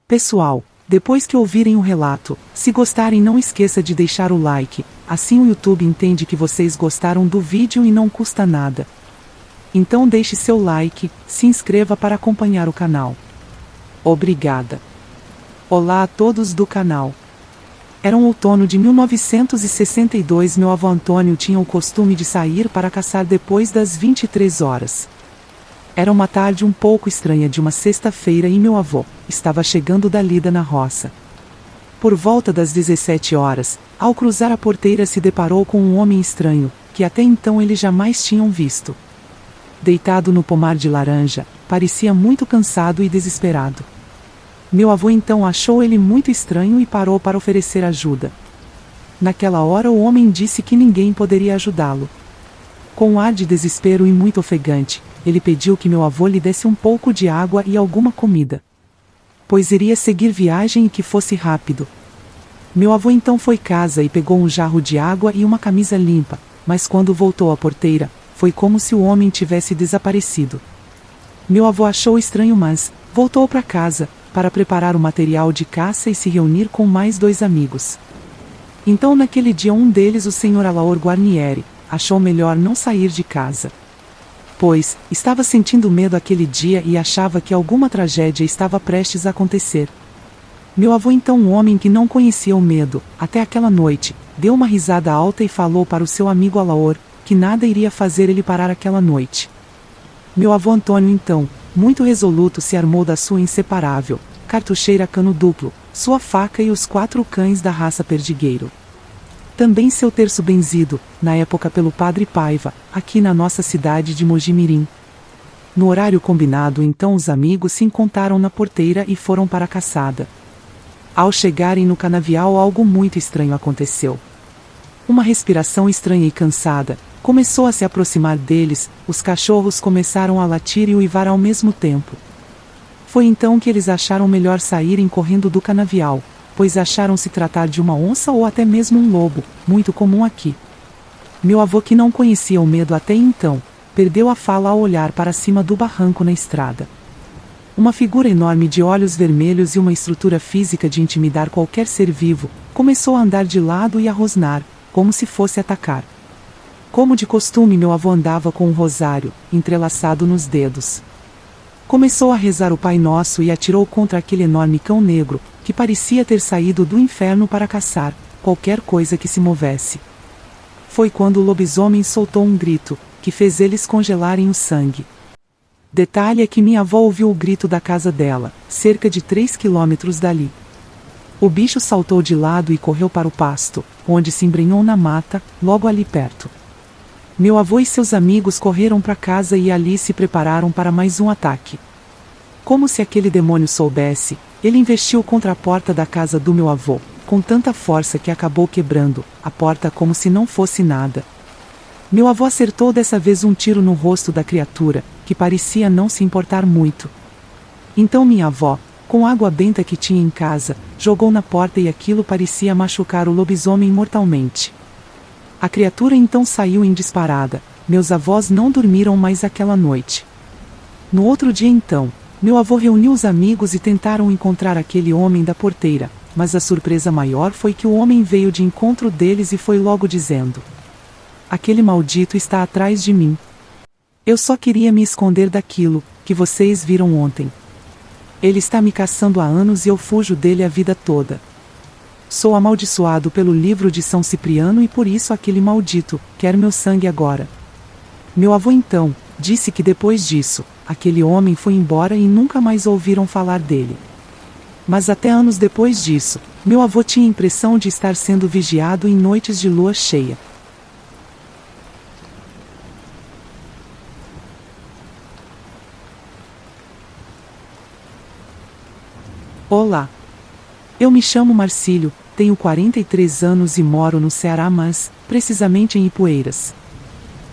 Pessoal, depois que ouvirem o relato, se gostarem não esqueça de deixar o like, assim o YouTube entende que vocês gostaram do vídeo e não custa nada. Então deixe seu like, se inscreva para acompanhar o canal. Obrigada. Olá a todos do canal. Era um outono de 1962. Meu avô Antônio tinha o costume de sair para caçar depois das 23 horas. Era uma tarde um pouco estranha de uma sexta-feira e meu avô estava chegando da lida na roça. Por volta das 17 horas, ao cruzar a porteira se deparou com um homem estranho, que até então eles jamais tinham visto. Deitado no pomar de laranja, parecia muito cansado e desesperado. Meu avô então achou ele muito estranho e parou para oferecer ajuda. Naquela hora o homem disse que ninguém poderia ajudá-lo. Com um ar de desespero e muito ofegante, ele pediu que meu avô lhe desse um pouco de água e alguma comida, pois iria seguir viagem e que fosse rápido. Meu avô então foi casa e pegou um jarro de água e uma camisa limpa, mas quando voltou à porteira, foi como se o homem tivesse desaparecido. Meu avô achou estranho, mas voltou para casa, para preparar o material de caça e se reunir com mais 2 amigos. Então naquele dia um deles, o Sr. Alaor Guarnieri, achou melhor não sair de casa, pois estava sentindo medo aquele dia e achava que alguma tragédia estava prestes a acontecer. Meu avô então, um homem que não conhecia o medo, até aquela noite, deu uma risada alta e falou para o seu amigo Alaor, que nada iria fazer ele parar aquela noite. Meu avô Antônio então, muito resoluto, se armou da sua inseparável cartucheira cano duplo, sua faca e os 4 cães da raça perdigueiro. Também seu terço benzido, na época pelo Padre Paiva, aqui na nossa cidade de Mojimirim. No horário combinado então os amigos se encontraram na porteira e foram para a caçada. Ao chegarem no canavial algo muito estranho aconteceu. Uma respiração estranha e cansada começou a se aproximar deles, os cachorros começaram a latir e uivar ao mesmo tempo. Foi então que eles acharam melhor saírem correndo do canavial, pois acharam se tratar de uma onça ou até mesmo um lobo, muito comum aqui. Meu avô, que não conhecia o medo até então, perdeu a fala ao olhar para cima do barranco na estrada. Uma figura enorme de olhos vermelhos e uma estrutura física de intimidar qualquer ser vivo, começou a andar de lado e a rosnar, como se fosse atacar. Como de costume, meu avô andava com um rosário entrelaçado nos dedos. Começou a rezar o Pai Nosso e atirou contra aquele enorme cão negro, que parecia ter saído do inferno para caçar qualquer coisa que se movesse. Foi quando o lobisomem soltou um grito, que fez eles congelarem o sangue. Detalhe é que minha avó ouviu o grito da casa dela, cerca de 3 quilômetros dali. O bicho saltou de lado e correu para o pasto, onde se embrenhou na mata, logo ali perto. Meu avô e seus amigos correram para casa e ali se prepararam para mais um ataque. Como se aquele demônio soubesse, ele investiu contra a porta da casa do meu avô, com tanta força que acabou quebrando a porta como se não fosse nada. Meu avô acertou dessa vez um tiro no rosto da criatura, que parecia não se importar muito. Então minha avó, com água benta que tinha em casa, jogou na porta e aquilo parecia machucar o lobisomem mortalmente. A criatura então saiu em disparada. Meus avós não dormiram mais aquela noite. No outro dia então, meu avô reuniu os amigos e tentaram encontrar aquele homem da porteira, mas a surpresa maior foi que o homem veio de encontro deles e foi logo dizendo: "Aquele maldito está atrás de mim. Eu só queria me esconder daquilo que vocês viram ontem. Ele está me caçando há anos e eu fujo dele a vida toda. Sou amaldiçoado pelo livro de São Cipriano e por isso aquele maldito quer meu sangue agora." Meu avô então disse que depois disso, aquele homem foi embora e nunca mais ouviram falar dele. Mas até anos depois disso, meu avô tinha a impressão de estar sendo vigiado em noites de lua cheia. Olá! Eu me chamo Marcílio, tenho 43 anos e moro no Ceará, mas, precisamente em Ipueiras.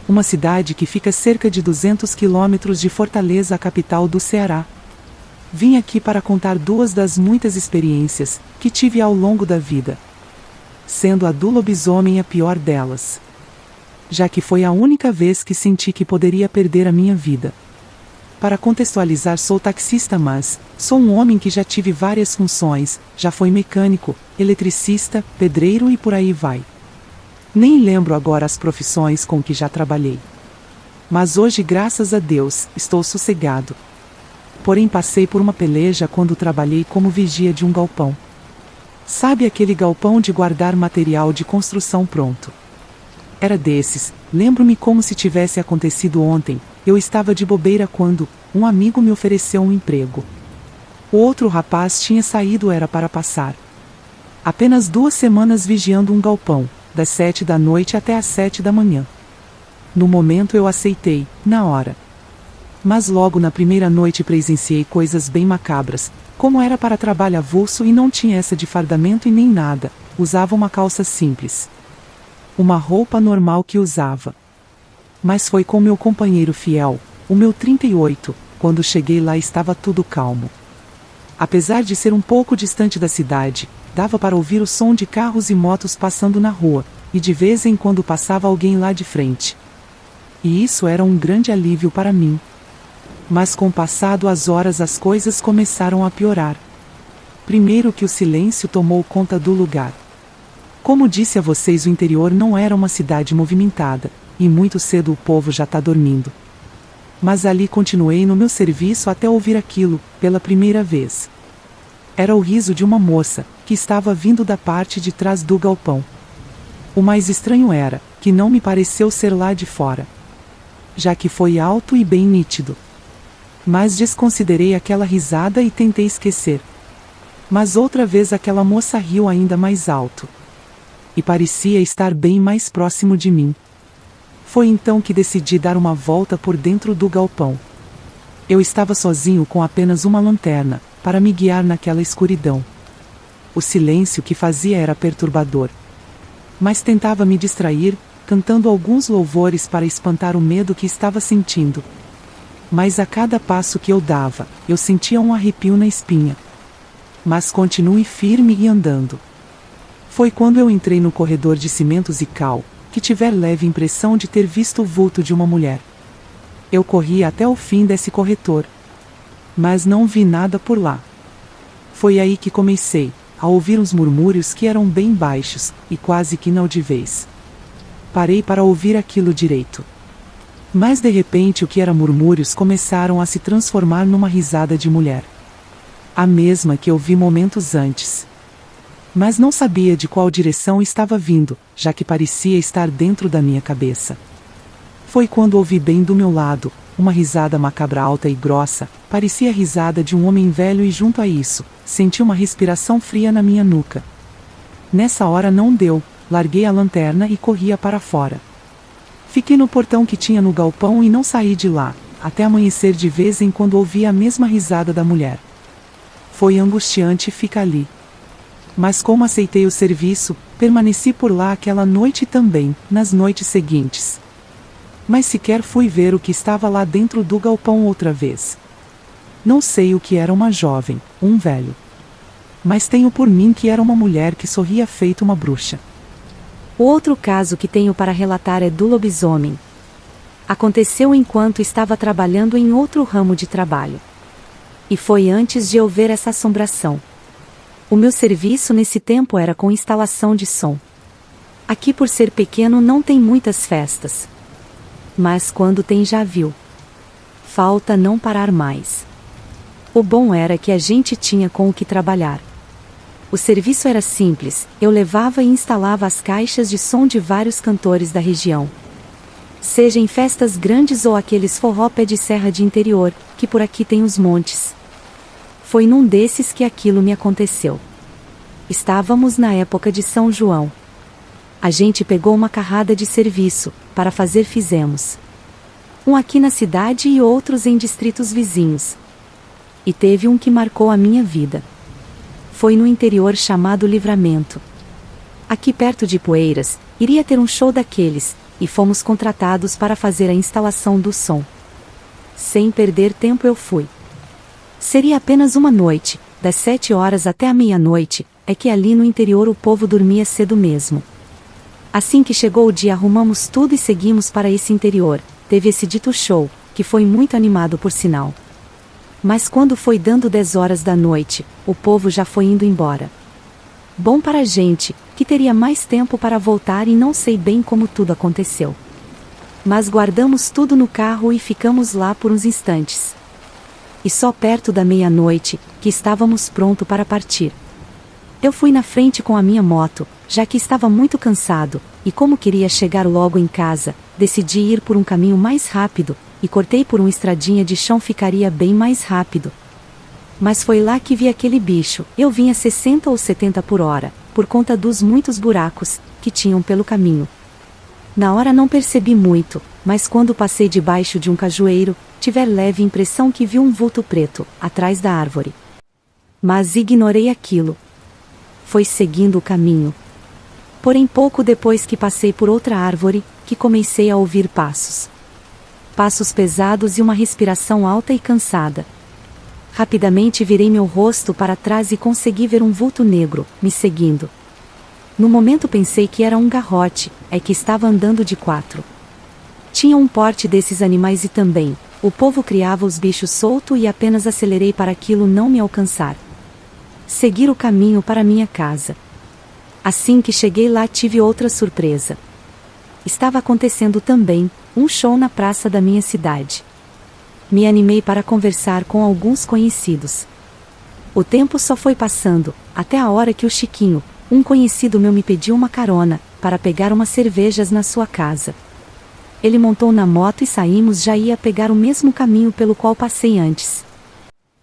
Uma cidade que fica cerca de 200 quilômetros de Fortaleza, a capital do Ceará. Vim aqui para contar 2 das muitas experiências que tive ao longo da vida, sendo a do lobisomem a pior delas, já que foi a única vez que senti que poderia perder a minha vida. Para contextualizar, sou taxista, mas sou um homem que já tive várias funções, já fui mecânico, eletricista, pedreiro e por aí vai. Nem lembro agora as profissões com que já trabalhei. Mas hoje, graças a Deus, estou sossegado. Porém, passei por uma peleja quando trabalhei como vigia de um galpão. Sabe aquele galpão de guardar material de construção pronto? Era desses. Lembro-me como se tivesse acontecido ontem. Eu estava de bobeira quando um amigo me ofereceu um emprego. O outro rapaz tinha saído, era para passar apenas 2 semanas vigiando um galpão, das 7 da noite até às 7 da manhã. No momento eu aceitei, na hora. Mas logo na primeira noite presenciei coisas bem macabras, como era para trabalho avulso e não tinha essa de fardamento e nem nada, usava uma calça simples. Uma roupa normal que usava. Mas foi com meu companheiro fiel, o meu 38, quando cheguei lá estava tudo calmo. Apesar de ser um pouco distante da cidade, dava para ouvir o som de carros e motos passando na rua, e de vez em quando passava alguém lá de frente. E isso era um grande alívio para mim. Mas com o passar das horas as coisas começaram a piorar. Primeiro que o silêncio tomou conta do lugar. Como disse a vocês, o interior não era uma cidade movimentada, e muito cedo o povo já está dormindo. Mas ali continuei no meu serviço até ouvir aquilo, pela primeira vez. Era o riso de uma moça, que estava vindo da parte de trás do galpão. O mais estranho era, que não me pareceu ser lá de fora. Já que foi alto e bem nítido. Mas desconsiderei aquela risada e tentei esquecer. Mas outra vez aquela moça riu ainda mais alto. E parecia estar bem mais próximo de mim. Foi então que decidi dar uma volta por dentro do galpão. Eu estava sozinho com apenas uma lanterna, para me guiar naquela escuridão. O silêncio que fazia era perturbador. Mas tentava me distrair, cantando alguns louvores para espantar o medo que estava sentindo. Mas a cada passo que eu dava, eu sentia um arrepio na espinha. Mas continue firme e andando. Foi quando eu entrei no corredor de cimentos e cal, que tive leve impressão de ter visto o vulto de uma mulher. Eu corri até o fim desse corredor. Mas não vi nada por lá. Foi aí que comecei a ouvir uns murmúrios que eram bem baixos, e quase que inaudíveis. Parei para ouvir aquilo direito. Mas de repente o que era murmúrios começaram a se transformar numa risada de mulher. A mesma que eu vi momentos antes. Mas não sabia de qual direção estava vindo, já que parecia estar dentro da minha cabeça. Foi quando ouvi bem do meu lado, uma risada macabra alta e grossa, parecia a risada de um homem velho, e junto a isso, senti uma respiração fria na minha nuca. Nessa hora não deu, larguei a lanterna e corria para fora. Fiquei no portão que tinha no galpão e não saí de lá, até amanhecer. De vez em quando ouvia a mesma risada da mulher. Foi angustiante ficar ali. Mas como aceitei o serviço, permaneci por lá aquela noite e também, nas noites seguintes. Mas sequer fui ver o que estava lá dentro do galpão outra vez. Não sei o que era uma jovem, um velho. Mas tenho por mim que era uma mulher que sorria feito uma bruxa. O outro caso que tenho para relatar é do lobisomem. Aconteceu enquanto estava trabalhando em outro ramo de trabalho. E foi antes de eu ver essa assombração. O meu serviço nesse tempo era com instalação de som. Aqui, por ser pequeno, não tem muitas festas. Mas quando tem, já viu. Falta não parar mais. O bom era que a gente tinha com o que trabalhar. O serviço era simples, eu levava e instalava as caixas de som de vários cantores da região. Seja em festas grandes ou aqueles forró pé de serra de interior, que por aqui tem os montes. Foi num desses que aquilo me aconteceu. Estávamos na época de São João. A gente pegou uma carrada de serviço, para fazer fizemos. Um aqui na cidade e outros em distritos vizinhos. E teve um que marcou a minha vida. Foi no interior chamado Livramento. Aqui perto de Poeiras, iria ter um show daqueles, e fomos contratados para fazer a instalação do som. Sem perder tempo eu fui. Seria apenas uma noite, das 7 horas até a meia-noite, é que ali no interior o povo dormia cedo mesmo. Assim que chegou o dia arrumamos tudo e seguimos para esse interior, teve esse dito show, que foi muito animado por sinal. Mas quando foi dando 10 horas da noite, o povo já foi indo embora. Bom para a gente, que teria mais tempo para voltar e não sei bem como tudo aconteceu. Mas guardamos tudo no carro e ficamos lá por uns instantes. E só perto da meia-noite, que estávamos pronto para partir. Eu fui na frente com a minha moto, já que estava muito cansado, e como queria chegar logo em casa, decidi ir por um caminho mais rápido, e cortei por uma estradinha de chão, ficaria bem mais rápido. Mas foi lá que vi aquele bicho. Eu vinha 60 ou 70 por hora, por conta dos muitos buracos que tinham pelo caminho. Na hora não percebi muito, mas quando passei debaixo de um cajueiro, tive leve impressão que vi um vulto preto, atrás da árvore. Mas ignorei aquilo. Foi seguindo o caminho. Porém pouco depois que passei por outra árvore, que comecei a ouvir passos. Passos pesados e uma respiração alta e cansada. Rapidamente virei meu rosto para trás e consegui ver um vulto negro, me seguindo. No momento pensei que era um garrote, que estava andando de 4. Tinha um porte desses animais e também, o povo criava os bichos solto e apenas acelerei para aquilo não me alcançar. Seguir o caminho para minha casa. Assim que cheguei lá tive outra surpresa. Estava acontecendo também um show na praça da minha cidade. Me animei para conversar com alguns conhecidos. O tempo só foi passando, até a hora que o Chiquinho, um conhecido meu, me pediu uma carona, para pegar umas cervejas na sua casa. Ele montou na moto e saímos, já ia pegar o mesmo caminho pelo qual passei antes.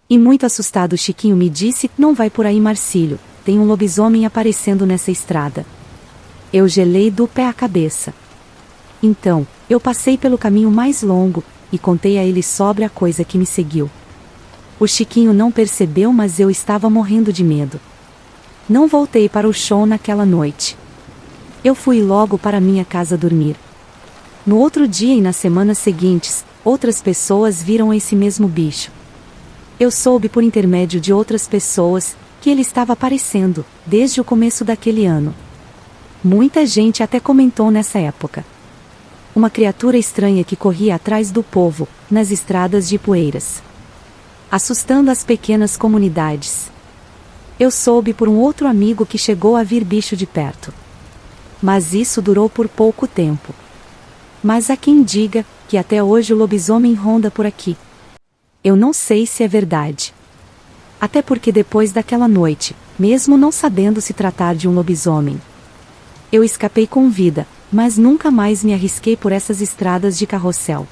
E muito assustado o Chiquinho me disse: "Não vai por aí, Marcílio, tem um lobisomem aparecendo nessa estrada." Eu gelei do pé à cabeça. Então, eu passei pelo caminho mais longo, e contei a ele sobre a coisa que me seguiu. O Chiquinho não percebeu, mas eu estava morrendo de medo. Não voltei para o show naquela noite. Eu fui logo para minha casa dormir. No outro dia e nas semanas seguintes, outras pessoas viram esse mesmo bicho. Eu soube por intermédio de outras pessoas, que ele estava aparecendo, desde o começo daquele ano. Muita gente até comentou nessa época. Uma criatura estranha que corria atrás do povo, nas estradas de Ipueiras, assustando as pequenas comunidades. Eu soube por um outro amigo que chegou a vir bicho de perto. Mas isso durou por pouco tempo. Mas há quem diga que até hoje o lobisomem ronda por aqui. Eu não sei se é verdade. Até porque depois daquela noite, mesmo não sabendo se tratar de um lobisomem, eu escapei com vida, mas nunca mais me arrisquei por essas estradas de carrossel.